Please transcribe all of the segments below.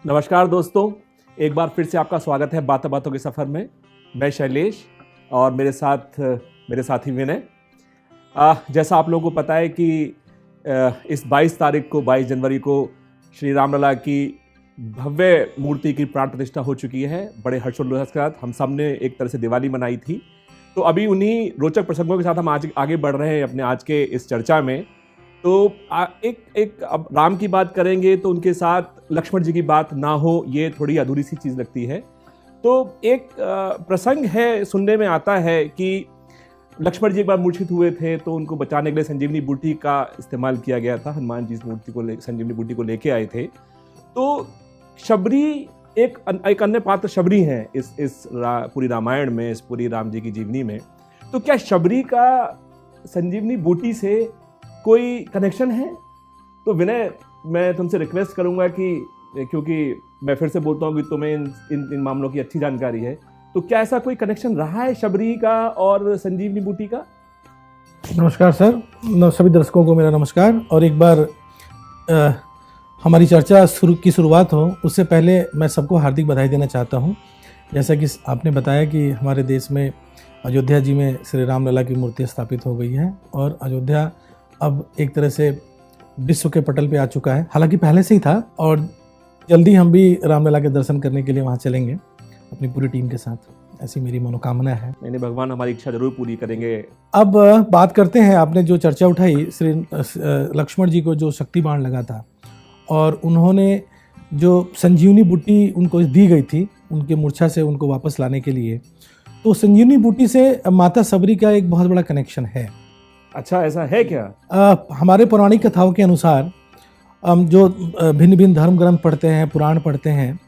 नमस्कार दोस्तों, एक बार फिर से आपका स्वागत है बातों बातों के सफ़र में। मैं शैलेश और मेरे साथ मेरे साथी विनय। जैसा आप लोगों को पता है कि इस 22 जनवरी को श्री रामलला की भव्य मूर्ति की प्राण प्रतिष्ठा हो चुकी है। बड़े हर्षोल्लास के साथ हम सब ने एक तरह से दिवाली मनाई थी। तो अभी उन्हीं रोचक प्रसंगों के साथ हम आज आगे बढ़ रहे हैं अपने आज के इस चर्चा में। तो एक अब राम की बात करेंगे तो उनके साथ लक्ष्मण जी की बात ना हो, ये थोड़ी अधूरी सी चीज़ लगती है। तो एक प्रसंग है, सुनने में आता है कि लक्ष्मण जी एक बार मूर्छित हुए थे तो उनको बचाने के लिए संजीवनी बूटी का इस्तेमाल किया गया था। हनुमान जी इस मूर्ति को संजीवनी बूटी को लेके आए थे। तो शबरी एक अन्य पात्र शबरी हैं इस पूरी रामायण में, इस पूरी राम जी की जीवनी में। तो क्या शबरी का संजीवनी बूटी से कोई कनेक्शन है? तो विनय, मैं तुमसे रिक्वेस्ट करूंगा कि क्योंकि मैं फिर से बोलता हूँ कि तुम्हें इन मामलों की अच्छी जानकारी है, तो क्या ऐसा कोई कनेक्शन रहा है शबरी का और संजीवनी बूटी का? नमस्कार सर, सभी दर्शकों को मेरा नमस्कार। और एक बार हमारी चर्चा की शुरुआत हो उससे पहले मैं सबको हार्दिक बधाई देना चाहता हूँ। जैसा कि आपने बताया कि हमारे देश में अयोध्या जी में श्री रामलला की मूर्ति स्थापित हो गई है और अयोध्या अब एक तरह से विश्व के पटल पे आ चुका है। हालांकि पहले से ही था और जल्दी हम भी रामलला के दर्शन करने के लिए वहाँ चलेंगे अपनी पूरी टीम के साथ, ऐसी मेरी मनोकामना है। नहीं, भगवान हमारी इच्छा जरूर पूरी करेंगे। अब बात करते हैं, आपने जो चर्चा उठाई, श्री लक्ष्मण जी को जो शक्ति बाण लगा था और उन्होंने जो संजीवनी बूटी उनको दी गई थी उनके मूर्छा से उनको वापस लाने के लिए, तो संजीवनी बूटी से माता सबरी का एक बहुत बड़ा कनेक्शन है। अच्छा, ऐसा है क्या? हमारे पौराणिक कथाओं के अनुसार हम जो भिन्न भिन्न धर्म ग्रंथ पढ़ते हैं, पुराण पढ़ते हैं,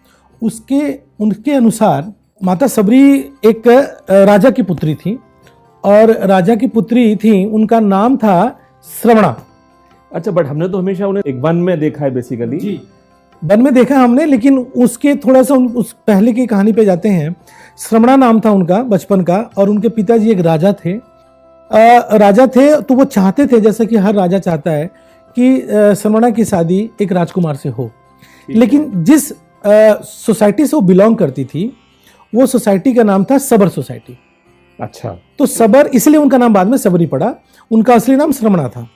उनके अनुसार माता सबरी एक राजा की पुत्री थी और राजा की पुत्री थी, उनका नाम था श्रवणा। अच्छा, बट हमने तो हमेशा उन्हें एक वन में देखा है बेसिकली। जी, वन में देखा हमने, लेकिन उसके थोड़ा सा उस पहले की कहानी पे जाते हैं। श्रवणा नाम था उनका बचपन का और उनके पिताजी एक राजा थे। तो वो चाहते थे, जैसा कि हर राजा चाहता है, कि श्रवणा की शादी एक राजकुमार से हो। लेकिन जिस सोसाइटी से वो बिलोंग करती थी वो सोसाइटी का नाम था सबर सोसाइटी। अच्छा, तो सबर इसलिए उनका नाम बाद में सबरी पड़ा, उनका असली नाम श्रवणा था।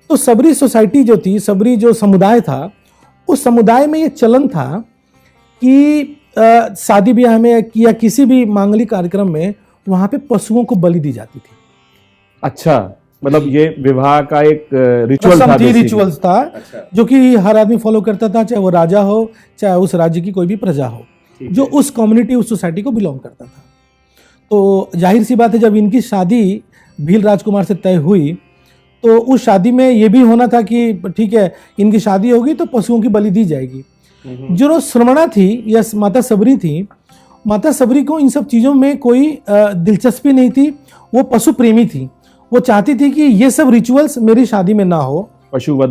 तो सबरी सोसाइटी जो थी, सबरी जो समुदाय था, उस समुदाय में ये चलन था कि शादी ब्याह में या किसी भी मांगलिक कार्यक्रम में वहां पे पशुओं को बलि दी जाती थी। अच्छा, मतलब ये विवाह का एक रिचुअल्स था। अच्छा। जो कि हर आदमी फॉलो करता था, चाहे वो राजा हो चाहे उस राज्य की कोई भी प्रजा हो, जो उस कम्युनिटी उस सोसाइटी को बिलोंग करता था। तो जाहिर सी बात है, जब इनकी शादी भील राजकुमार से तय हुई तो उस शादी में ये भी होना था कि ठीक है, इनकी शादी होगी तो पशुओं की बलि दी जाएगी। जो श्रवणा थी या माता सबरी थी, माता सबरी को इन सब चीजों में कोई दिलचस्पी नहीं थी। वो पशु प्रेमी थी। वो चाहती थी कि ये सब रिचुअल्स मेरी शादी में ना हो, पशुवध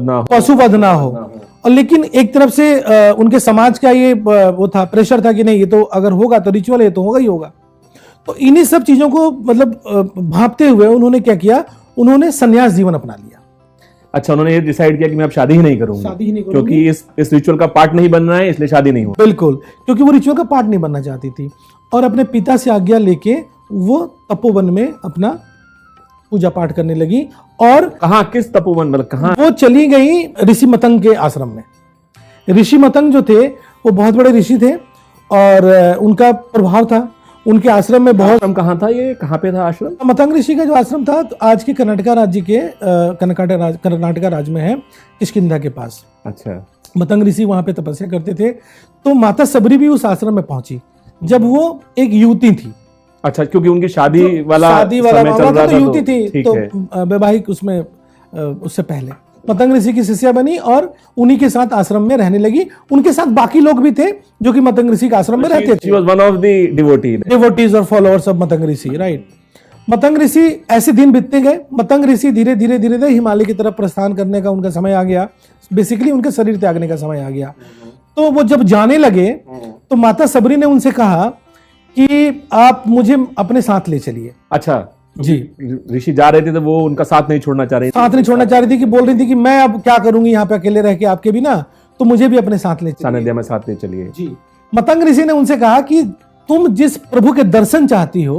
ना हो। और लेकिन एक तरफ से उनके समाज का ये वो था, प्रेशर था कि नहीं, ये तो अगर होगा तो रिचुअल है तो होगा ही होगा। तो इन्हीं सब चीजों को मतलब भांपते हुए उन्होंने क्या किया, उन्होंने संन्यास जीवन अपना लिया। अच्छा, उन्होंने ये डिसाइड किया कि मैं अब शादी ही नहीं करूंगी, क्योंकि इस रिचुअल का पार्ट नहीं बनना है, इसलिए शादी नहीं हुई। बिल्कुल, क्योंकि वो रिचुअल का पार्ट नहीं बनना चाहती थी। और अपने पिता से आज्ञा लेके वो तपोवन में अपना पूजा पाठ करने लगी। और कहाँ, किस तपोवन, मतलब कहाँ? वो चली गई ऋषि मतंग के आश्रम में। ऋषि मतंग जो थे वो बहुत बड़े ऋषि थे और उनका प्रभाव था उनके आश्रम में बहुत। कहाँ था ये, कहाँ पे था आश्रम? मतंग ऋषि का जो आश्रम था तो आज के कर्नाटका राज्य के कर्नाटका राज्य में है, किष्किंधा के पास। अच्छा, मतंग ऋषि वहां पे तपस्या करते थे। तो माता सबरी भी उस आश्रम में पहुंची जब वो एक युवती थी। अच्छा, क्योंकि उनकी शादी वाला समय चल रहा था, तो युवती थी, तो वैवाहिक उसमें उससे पहले मतंग ऋषि की शिष्या बनी और उन्हीं के साथ आश्रम में रहने लगी। उनके साथ बाकी लोग भी थे जो कि मतंग ऋषि के आश्रम में रहते थे। She was one of the devotees और followers of Matang Rishi, right. Matang Rishi ऐसे दिन बीतते गए। मतंग ऋषि धीरे धीरे हिमालय की तरफ प्रस्थान करने का उनका समय आ गया। बेसिकली उनके शरीर त्यागने का समय आ गया। तो वो जब जाने लगे तो माता सबरी ने उनसे कहा कि आप मुझे अपने साथ ले चलिए। अच्छा जी, ऋषि जा रहे थे तो वो उनका साथ नहीं छोड़ना चाह रही थी। कि बोल रही थी कि मैं अब क्या करूंगी यहाँ पे अकेले रह के आपके बिना, तो मुझे भी अपने साथ ले चलिए। सानिध्य में साथ ले चलिए। जी। मतंग ऋषि ने उनसे कहा कि तुम जिस प्रभु के दर्शन चाहती हो,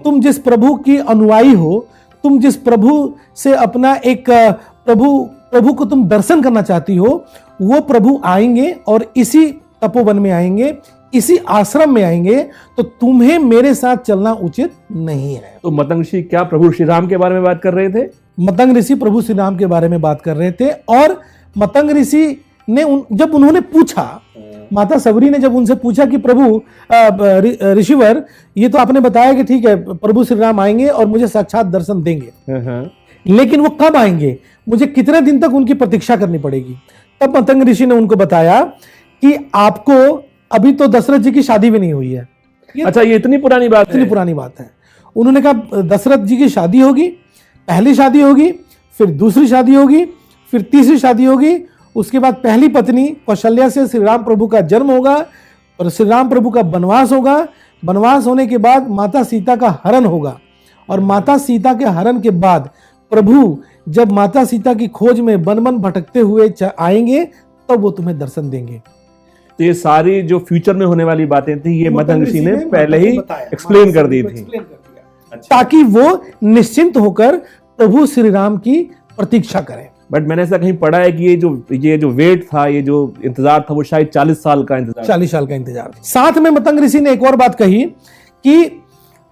तुम जिस प्रभु की अनुयायी हो, तुम जिस प्रभु से अपना एक प्रभु को तुम दर्शन करना चाहती हो, वो प्रभु आएंगे और इसी तपोवन में आएंगे, इसी आश्रम में आएंगे, तो तुम्हें मेरे साथ चलना उचित नहीं है। तो मतंग ऋषि क्या प्रभु श्री राम के बारे में बात कर रहे थे? मतंग ऋषि प्रभु श्री राम के बारे में बात कर रहे थे। और मतंग ऋषि ने जब उन्होंने पूछा, माता सबरी ने जब उनसे पूछा कि प्रभु ऋषिवर, ये तो आपने बताया कि ठीक है प्रभु श्री राम आएंगे और मुझे साक्षात दर्शन देंगे, लेकिन वो कब आएंगे, मुझे कितने दिन तक उनकी प्रतीक्षा करनी पड़ेगी? तब मतंग ऋषि ने उनको बताया कि आपको अभी तो दशरथ जी की शादी भी नहीं हुई है। अच्छा, ये इतनी पुरानी बात है? इतनी पुरानी बात है। उन्होंने कहा दशरथ जी की शादी होगी, पहली शादी होगी, फिर दूसरी शादी होगी, फिर तीसरी शादी होगी, उसके बाद पहली पत्नी कौशल्या से श्री राम प्रभु का जन्म होगा और श्री राम प्रभु का वनवास होगा। वनवास होने के बाद माता सीता का हरण होगा और माता सीता के हरण के बाद प्रभु जब माता सीता की खोज में वन वन भटकते हुए आएंगे, तब वो तुम्हें दर्शन देंगे। तो ये सारी जो फ्यूचर में होने वाली बातें थी, ये मतंग ऋषि ने पहले ही एक्सप्लेन कर दी थी, ताकि वो निश्चिंत होकर प्रभु श्री राम की प्रतीक्षा करें। बट मैंने ऐसा कहीं पढ़ा है कि ये जो वेट था, ये जो इंतजार था, वो शायद 40 साल का इंतजार। 40 साल का इंतजार। साथ में मतंग ऋषि ने एक और बात कही कि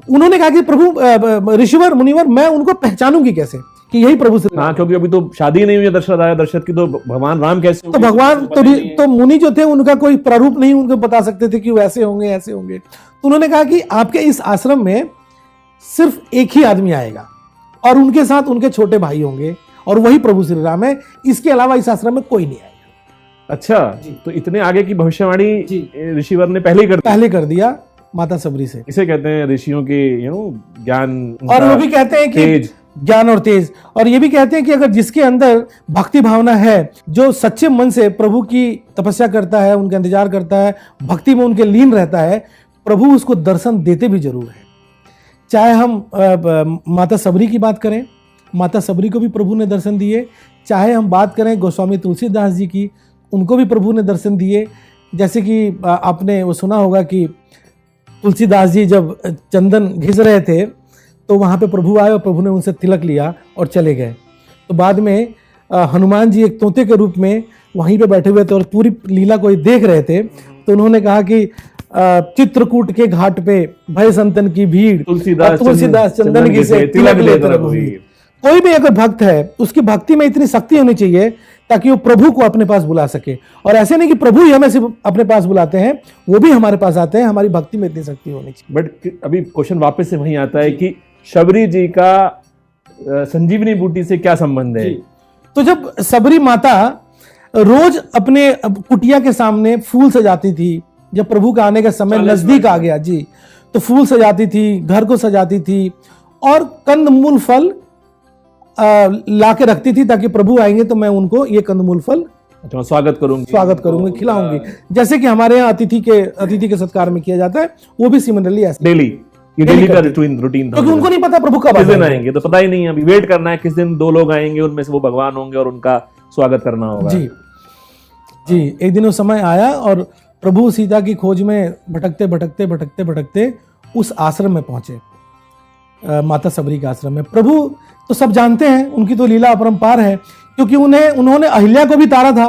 उन्होंने कहा कि प्रभु ऋषिवर मुनिवर, मैं उनको पहचानूंगी कैसे कि यही प्रभु श्री राम? हाँ, क्योंकि अभी तो शादी नहीं हुई है दशरथ आया, दशरथ की तो भगवान राम कैसे? तो भगवान तो मुनि जो थे उनका कोई प्रारूप नहीं उनको बता सकते थे कि वो ऐसे होंगे ऐसे होंगे। तो उन्होंने कहा कि आपके इस आश्रम में सिर्फ एक ही आदमी आएगा और उनके साथ उनके छोटे भाई होंगे और वही प्रभु श्री राम है, इसके अलावा इस आश्रम में कोई नहीं आएगा। अच्छा, तो इतने आगे की भविष्यवाणी ऋषिवर ने पहले कर दिया माता सबरी से। इसे कहते हैं ऋषियों के ज्ञान, और वो भी कहते हैं कि ज्ञान और तेज, और ये भी कहते हैं कि अगर जिसके अंदर भक्ति भावना है, जो सच्चे मन से प्रभु की तपस्या करता है, उनका इंतजार करता है, भक्ति में उनके लीन रहता है, प्रभु उसको दर्शन देते भी जरूर है। चाहे हम माता सबरी की बात करें, माता सबरी को भी प्रभु ने दर्शन दिए। चाहे हम बात करें गोस्वामी तुलसीदास जी की, उनको भी प्रभु ने दर्शन दिए। जैसे कि आपने वो सुना होगा कि तुलसीदास जी जब चंदन घिस रहे थे तो वहाँ पे प्रभु आए और प्रभु ने उनसे तिलक लिया और चले गए। तो बाद में हनुमान जी एक तोते के रूप में वहीं पे बैठे हुए थे और पूरी लीला को देख रहे थे। तो उन्होंने कहा कि चित्रकूट के घाट पे भय संतन की भीड़, तुलसीदास चंदन घिसे तिलक लेते रघुवीर। कोई भी अगर भक्त है, उसकी भक्ति में इतनी शक्ति होनी चाहिए ताकि वो प्रभु को अपने पास बुला सके। और ऐसे नहीं कि प्रभु ही हमें सिर्फ अपने पास बुलाते हैं, वो भी हमारे पास आते हैं। हमारी भक्ति में इतनी शक्ति होनी चाहिए। बट अभी क्वेश्चन वापस से वहीं आता है कि शबरी जी का संजीवनी बूटी से क्या संबंध है? तो जब सबरी माता रोज अपने कुटिया के सामने फूल सजाती थी, जब प्रभु का आने का समय नजदीक आ गया जी, तो फूल सजाती थी, घर को सजाती थी और कंदमूल फल ला के रखती थी ताकि प्रभु आएंगे तो मैं उनको ये कंदमूल फल स्वागत करूंगी, खिलाऊंगी। जैसे कि हमारे यहाँ अतिथि के सत्कार में किया जाता है, वो भी सिमिलरली ऐसे डेली का रूटीन था। क्योंकि उनको नहीं पता प्रभु कब आएंगे, तो पता ही नहीं, अभी वेट करना है किस दिन 2 लोग आएंगे, उनमें से वो भगवान होंगे और उनका स्वागत करना होगा। जी। एक दिन वो समय आया और प्रभु सीता की खोज में भटकते उस आश्रम में पहुंचे, माता सबरी के आश्रम में। प्रभु तो सब जानते हैं, उनकी तो लीला अपरंपार है, क्योंकि उन्होंने अहिल्या को भी तारा था।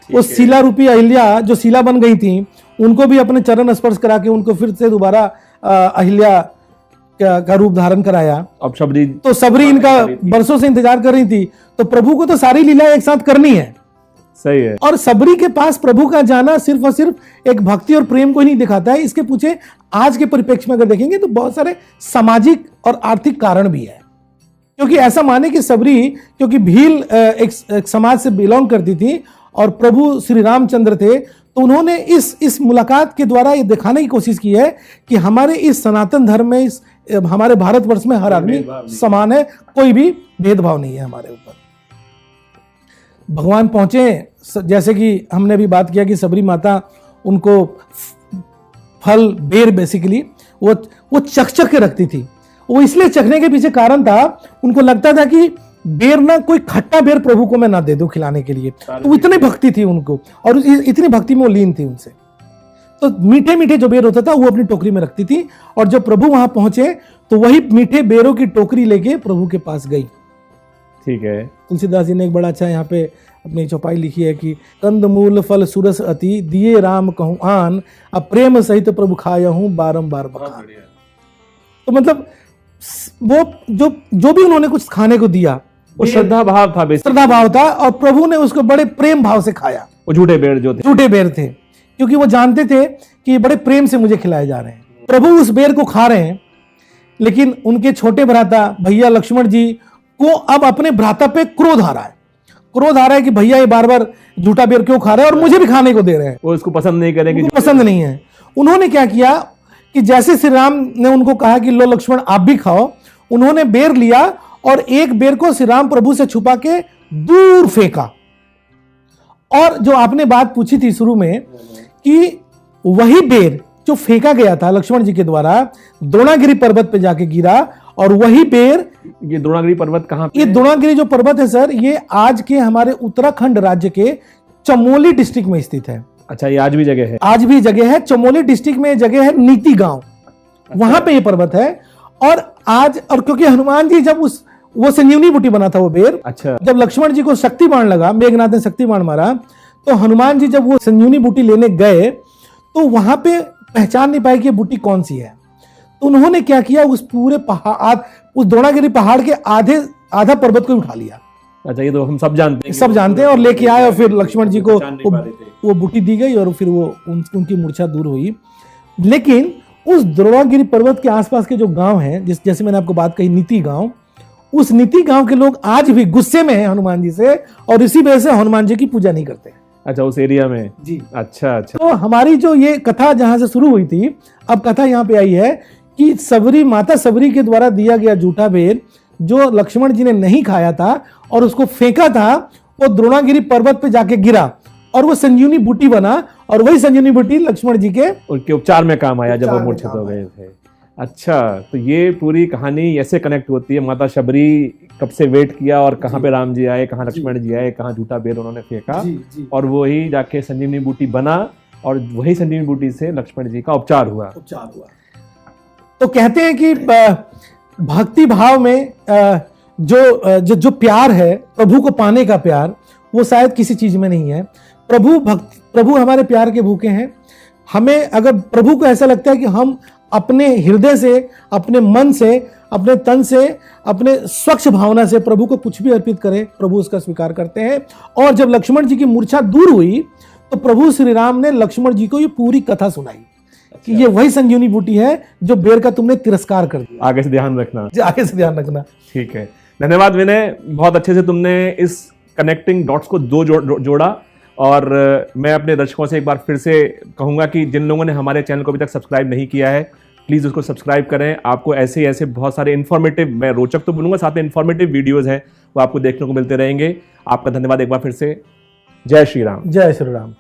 वो शीला रूपी अहिल्या जो शीला बन गई थी, उनको भी अपने चरण स्पर्श करा के उनको फिर से दोबारा अहिल्या का रूप धारण कराया। अब सबरी इनका बरसों से इंतजार कर रही थी, तो प्रभु को तो सारी लीला एक साथ करनी है। सही है। और सबरी के पास प्रभु का जाना सिर्फ और सिर्फ एक भक्ति और प्रेम को ही नहीं दिखाता है, इसके पीछे आज के परिप्रेक्ष्य में अगर देखेंगे तो बहुत सारे सामाजिक और आर्थिक कारण भी है। क्योंकि ऐसा माने कि सबरी, क्योंकि भील एक समाज से बिलोंग करती थी और प्रभु श्री रामचंद्र थे, तो उन्होंने इस मुलाकात के द्वारा ये दिखाने की कोशिश की है कि हमारे इस सनातन धर्म में, इस हमारे भारतवर्ष में हर आदमी समान है, कोई भी भेदभाव नहीं है हमारे ऊपर। भगवान पहुंचे, जैसे कि हमने भी बात किया कि सबरी माता उनको फल, बेर बेसिकली वो चख के रखती थी। वो इसलिए चखने के पीछे कारण था, उनको लगता था कि बेर ना, कोई खट्टा बेर प्रभु को मैं ना दे दूं खिलाने के लिए। तो इतनी भक्ति थी उनको, और इतनी भक्ति में वो लीन थी उनसे। तो मीठे मीठे जो बेर होता था वो अपनी टोकरी में रखती थी, और जब प्रभु वहां पहुंचे तो वही मीठे बेरों की टोकरी लेके प्रभु के पास गई। ठीक है। तुलसीदास जी ने एक बड़ा अच्छा यहाँ पे अपनी चौपाई लिखी है कि कंद मूल फल सुरस अति दिए राम कहूं आन, अब प्रेम सहित प्रभु खाया हूं बारंबार बखान। तो मतलब वो जो भी उन्होंने कुछ खाने को दिया वो श्रद्धा भाव था, श्रद्धा भाव था, और प्रभु ने उसको बड़े प्रेम भाव से खाया। वो झूठे बेर जो थे, झूठे बेर थे, क्योंकि वो जानते थे कि ये बड़े प्रेम से मुझे खिलाए जा रहे हैं। प्रभु उस बेर को खा रहे हैं, लेकिन उनके छोटे भ्राता भैया लक्ष्मण जी को अब अपने भ्राता पे क्रोध आ रहा है। क्रोध आ रहा है कि भैया ये बार बार झूठा बेर क्यों खा रहे हैं और मुझे भी खाने को दे रहे हैं। वो इसको पसंद नहीं करेंगे, पसंद नहीं है। उन्होंने क्या किया कि जैसे श्री राम ने उनको कहा कि लो लक्ष्मण आप भी खाओ, उन्होंने बेर लिया और एक बेर को श्री राम प्रभु से छुपा के दूर फेंका। और जो आपने बात पूछी थी शुरू में कि वही बेर जो फेंका गया था लक्ष्मण जी के द्वारा द्रोणागिरी पर्वत पे जाके गिरा, और वही बेर, ये द्रोणागिरी पर्वत कहां पे? ये द्रोणागिरी जो पर्वत है सर, ये आज के हमारे उत्तराखंड राज्य के चमोली डिस्ट्रिक्ट में स्थित है। अच्छा, ये आज भी जगह है? आज भी जगह है। चमोली डिस्ट्रिक्ट में जगह है नीति गांव, वहां पे ये पर्वत है। और आज, और क्योंकि हनुमान जी जब वो संजीवनी बूटी बना था वो बेर, अच्छा, जब लक्ष्मण जी को शक्ति बाण लगा, मेघनाथ ने शक्ति बाण मारा, तो हनुमान जी जब वो संजीवनी बूटी लेने गए तो वहां पे पहचान नहीं पाए कि ये बूटी कौन सी है। तो उन्होंने क्या किया, उस पूरे पहाड़, उस द्रोणागिरी पहाड़ के आधा पर्वत को उठा लिया। अच्छा, ये तो हम सब जानते हैं, सब जानते हैं, और लेके आए, और फिर लक्ष्मण जी को वो बूटी दी गई, और फिर वो उनकी मूर्छा दूर हुई। लेकिन उस द्रोणागिरी पर्वत के आसपास के जो गांव हैं, जैसे मैंने आपको बात कही नीति गांव, उस नीति गांव के लोग आज भी गुस्से में हैं हनुमान जी से, और इसी वजह से हनुमान जी की पूजा नहीं करते। अच्छा, उस एरिया में जी। अच्छा अच्छा। तो हमारी जो ये कथा जहां से शुरू हुई थी, अब कथा यहाँ पे आई है कि सबरी, माता सबरी के द्वारा दिया गया झूठा बेर जो लक्ष्मण जी ने नहीं खाया था और उसको फेंका था, वो द्रोणागिरी पर्वत पे जाके गिरा और वो संजीवनी बूटी बना, और वही संजीवनी बूटी लक्ष्मण जी के उनके उपचार में काम आया जब वो मूर्छित हो गए थे। अच्छा, तो ये पूरी कहानी ऐसे कनेक्ट होती है, माता शबरी कब से वेट किया और कहाँ पे राम जी आए, कहाँ लक्ष्मण जी आए, कहाँ झूठा बेर उन्होंने फेंका, और वही जाके संजीवनी बूटी बना, और वही संजीवनी बूटी से लक्ष्मण जी का उपचार हुआ। तो कहते हैं कि भक्ति भाव में जो प्यार है, प्रभु को पाने का प्यार, वो शायद किसी चीज में नहीं है। प्रभु हमारे प्यार के भूखे हैं। हमें अगर प्रभु को ऐसा लगता है कि हम अपने हृदय से, अपने मन से, अपने तन से, अपने स्वच्छ भावना से प्रभु को कुछ भी अर्पित करें, प्रभु उसका स्वीकार करते हैं। और जब लक्ष्मण जी की मूर्छा दूर हुई तो प्रभु श्री राम ने लक्ष्मण जी को ये पूरी कथा सुनाई कि ये वही संजीवनी बूटी है जो बेर का तुमने तिरस्कार कर दिया। आगे से ध्यान रखना, आगे से ध्यान रखना। ठीक है, धन्यवाद विनय, बहुत अच्छे से तुमने इस कनेक्टिंग डॉट्स को जोड़ा। और मैं अपने दर्शकों से एक बार फिर से कहूंगा कि जिन लोगों ने हमारे चैनल को अभी तक सब्सक्राइब नहीं किया है, प्लीज़ उसको सब्सक्राइब करें। आपको ऐसे बहुत सारे इन्फॉर्मेटिव, मैं रोचक तो बोलूँगा, साथ में इन्फॉर्मेटिव वीडियोज़ हैं वो आपको देखने को मिलते रहेंगे। आपका धन्यवाद एक बार फिर से। जय श्री राम। जय श्री राम।